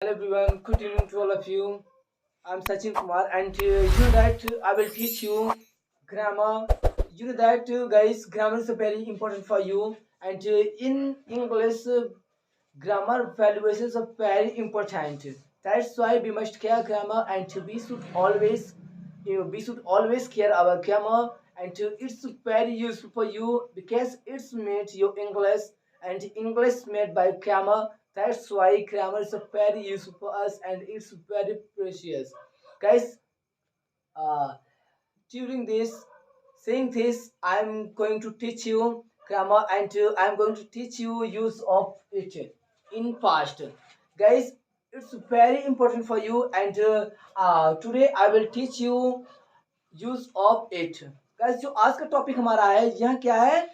Hello everyone, good evening to all of you. I'm Sachin Kumar and you know that I will teach you grammar. You know that guys, grammar is very important for you and in English, grammar valuations are very important. That's why we must care grammar and we should always care our grammar and it's very useful for you because it's made your English and English made by grammar. That's why grammar is very useful for us and it's very precious. Guys, uh, during this saying this, I'm going to teach you grammar and I'm going to teach you use of it in past. Guys, it's very important for you and today I will teach you use of it. Guys जो आज का topic हमारा है यह क्या है,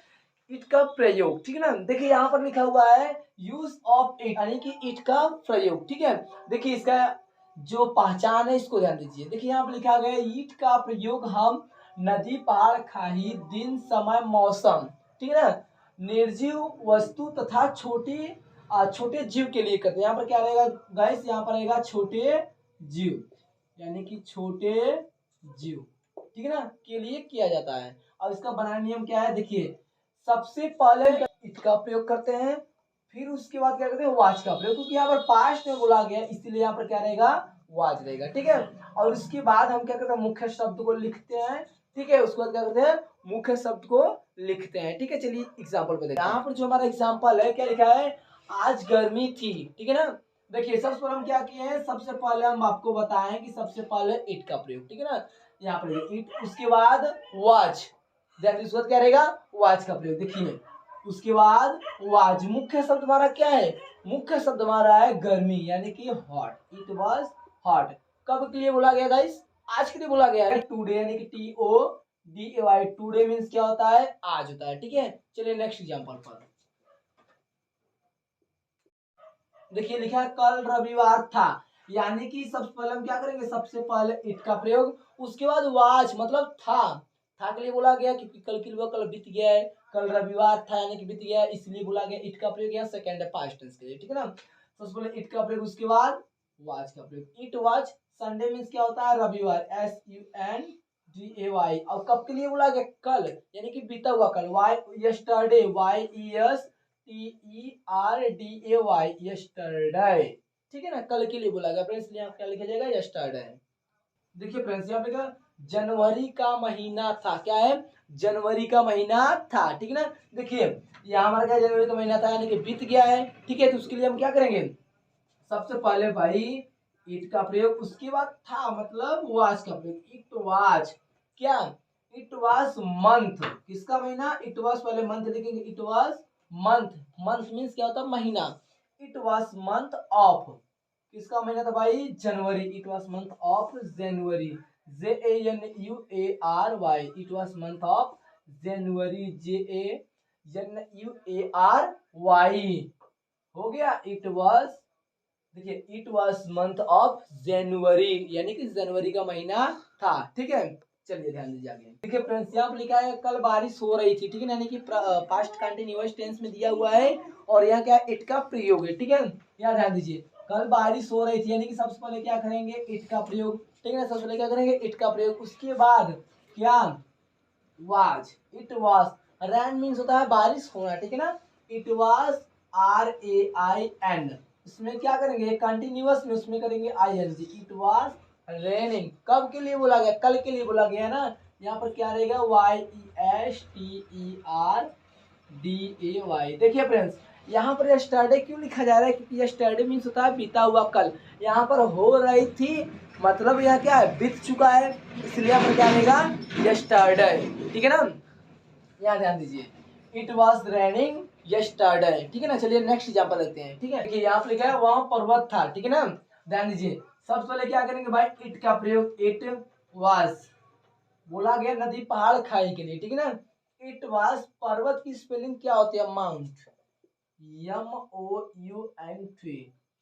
it का प्रयोग। ठीक है ना, देखिए यहाँ पर लिखा हुआ है यूज ऑफ इट यानी कि इट का प्रयोग। ठीक है, देखिए इसका जो पहचान है इसको ध्यान दीजिए। देखिए यहाँ पर लिखा गया है ईट का प्रयोग हम नदी पहाड़ खाई दिन समय मौसम, ठीक है ना, निर्जीव वस्तु तथा छोटे जीव के लिए करते हैं। यहाँ पर क्या रहेगा गाइस, यहाँ पर रहेगा छोटे जीव यानी कि छोटे जीव, ठीक है ना, के लिए किया जाता है। अब इसका बनाना नियम क्या है, देखिए सबसे पहले इट का प्रयोग करते हैं, फिर उसके बाद क्या करते हैं वाच का प्रयोग, क्योंकि यहाँ पर पास्ट में बोला गया इसलिए यहाँ पर क्या रहेगा वाच रहेगा। ठीक है, और उसके बाद हम क्या करते हैं मुख्य शब्द को लिखते हैं। ठीक है, उसके बाद क्या करते हैं मुख्य शब्द को लिखते हैं। ठीक है, चलिए एग्जाम्पल पे देखते हैं। यहाँ पर जो हमारा एग्जाम्पल है क्या लिखा है, आज गर्मी थी। ठीक है ना, देखिए सबसे पहले हम क्या किए हैं, सबसे पहले हम आपको बताएं कि सबसे पहले इट का प्रयोग। ठीक है ना, यहाँ पर इट, उसके बाद वॉच, उसके बाद क्या रहेगा वॉच का प्रयोग। देखिए उसके बाद वॉच, मुख्य शब्द हमारा क्या है, मुख्य शब्द हमारा है गर्मी यानी कि हॉट। इट वॉज हॉट, कब के लिए बोला गया गाइस, आज के लिए बोला गया है। टुडे यानी कि TODAY, टुडे मीन्स क्या होता है, आज होता है। ठीक है, चलिए नेक्स्ट एग्जांपल पर देखिए लिखा है कल रविवार था, यानी कि सबसे पहले हम क्या करेंगे, सबसे पहले इट का प्रयोग, उसके बाद वाज मतलब था के लिए बोला गया क्योंकि कल के लिए कल बीत गया है, कल रविवार था यानी कि बीत गया है इसलिए बोला गया इट का प्रयोग, यहाँ सेकंड है पास्ट टेंस के लिए। ठीक है ना, सबसे पहले इट का प्रयोग, उसके बाद वाज का प्रयोग। इट वाज संडे मीन्स क्या होता है रविवार, SUNDAY, और कब के लिए बोला गया, कल यानी कि बीता हुआ कल, वाई यस्टरडे, YESTERDAY, यस्टरडे। ठीक है ना, कल के लिए बोला गया फ्रेंड्स, यहाँ क्या लिखा जाएगा यस्टरडे। देखिए फ्रेंड्स यहाँ पे क्या, जनवरी का महीना था, क्या है जनवरी का महीना था। ठीक है ना, देखिए यहाँ हमारा क्या जनवरी का महीना था यानी कि बीत गया है। ठीक है, तो उसके लिए हम क्या करेंगे, सबसे पहले भाई इट का प्रयोग, उसके बाद था मतलब वाज का प्रयोग। इट वाज क्या, इट वाज मंथ, किसका महीना, इट वाज, पहले मंथ लिखेंगे, it was month, month means क्या होता है महीना। इट वाज मंथ ऑफ, किसका महीना था भाई जनवरी, it was month of January, JANUARY, it was month of January, JANUARY, हो गया। इट वाज, देखिए it was month of January यानी कि जनवरी का महीना था। ठीक है, चलिए ध्यान दीजिए आगे। देखिए फ्रेंड्स यहाँ पर लिखा है कल बारिश हो रही थी। ठीक है, यानी कि पास्ट कंटिन्यूअस टेंस में दिया हुआ है और यहाँ क्या इट का प्रयोग है। ठीक है, यहाँ ध्यान दीजिए कल बारिश हो रही थी यानी कि सबसे पहले क्या करेंगे इट का प्रयोग। ठीक है ना, सबसे पहले क्या करेंगे इट का प्रयोग, उसके बाद क्या was, it was, rain means होता है बारिश होना। ठीक है ना, इट वाज RAIN, इसमें क्या करेंगे कंटिन्यूअस में उसमें करेंगे ING, इट वाज रेनिंग, कब के लिए बोला गया, कल के लिए बोला गया ना, यहाँ पर क्या रहेगा YESTERDAY। देखिए फ्रेंड्स यहाँ पर यस्टरडे क्यों लिखा जा रहा है, क्योंकि यस्टरडे मीन्स होता है बीता हुआ कल, यहाँ पर हो रही थी मतलब यह क्या है बीत चुका है, इसलिए यहाँ पर क्या रहेगा यस्टरडे। ठीक है ना, यहाँ ध्यान दीजिए इट वॉज रेनिंग यस्टरडे। ठीक है ना, चलिए नेक्स्ट एग्जांपल देखते हैं। ठीक है, देखिए यहाँ पे लिखा है वहां पर्वत था। ठीक है ना, ध्यान दीजिए सबसे पहले क्या करेंगे भाई इट का प्रयोग, इट वॉज, बोला गया नदी पहाड़ खाई के लिए। ठीक है ना, इट वॉज, पर्वत की स्पेलिंग क्या होती है माउंट, MOUNT,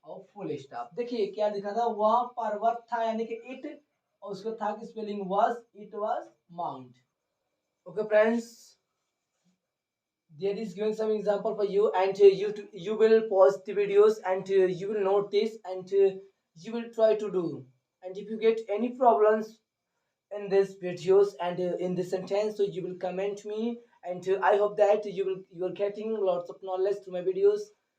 और फुल स्टॉप। देखिए क्या लिखा था वह पर्वत था यानी कि इट, और उसका था की spelling was, it was mount. Okay friends, there is giving some example for you, and you will pause the videos, and you will note this, and you will try to do. And if you get any problems in these videos and in this sentence, so you will comment me, and I hope that you are getting lots of knowledge through my videos.